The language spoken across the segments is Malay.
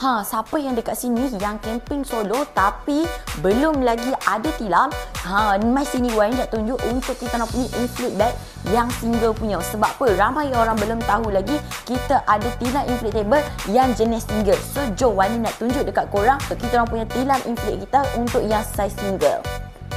Siapa yang dekat sini yang camping solo tapi belum lagi ada tilam? Mai sini Wai nak tunjuk untuk kita nak punya inflate bag yang single punya. Sebab apa? Ramai orang belum tahu lagi kita ada tilam inflatable yang jenis single. So jom Wai nak tunjuk dekat korang kita orang punya tilam inflate kita untuk yang size single.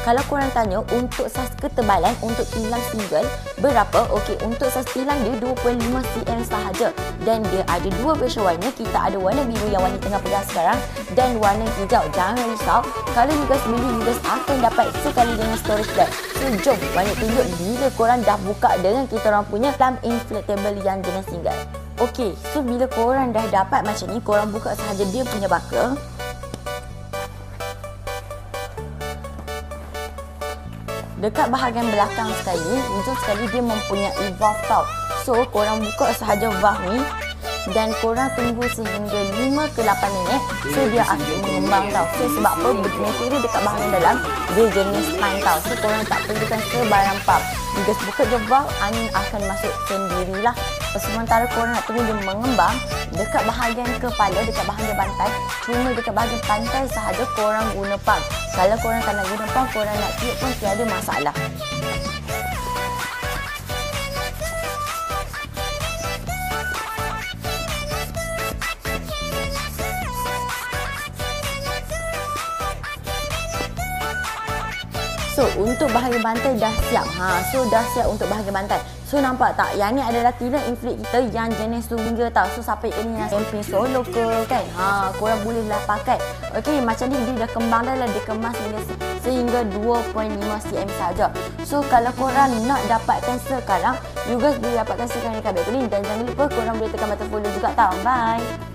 Kalau korang tanya untuk saiz ketebalan untuk tilam single berapa? Okey, untuk saiz tilam dia 25 cm sahaja dan dia ada dua version warna. Kita ada warna biru yang Wani tengah pegang sekarang dan warna hijau. Jangan risau, kalau you guys beli, you guys akan dapat sekali dengan storage bag. So jom Wani tunjuk bila korang dah buka dengan kita orang punya tilam inflatable yang jenis single. Okey, so bila korang dah dapat macam ni, korang buka sahaja dia punya buckle. Dekat bahagian belakang sekali, hujung sekali dia mempunyai valve tau. So, korang buka sahaja valve ni dan korang tunggu sehingga 5 ke 8 minit. So, dia akan mengembang tau. So, sebab apa? Material dekat bahagian dalam dia jenis pine tau. So, korang tak perlukan sebarang pump. You guys buka je valve, angin akan masuk sendirilah. Sementara korang nak tunggu dia mengembang, dekat bahagian kepala, dekat bahagian bantai, cuma dekat bahagian pantai sahaja korang guna pump. Kalau korang tak nak guna pump, korang nak tiup pun tiada masalah. So, untuk bahagian bantai dah siap. So, dah siap untuk bahagian bantai. So, nampak tak? Yang ni adalah tilam inflate kita yang jenis single tau. So, siapa yang nak camping solo ke kan? Korang bolehlah pakai. Okey, macam ni dia dah kembang dah lah. Dia kemas sehingga 2.5 cm saja. So, kalau korang nak dapatkan sekarang, you guys boleh dapatkan sekarang dekat Bag Link. Dan jangan lupa korang boleh tekan button follow juga tau. Bye!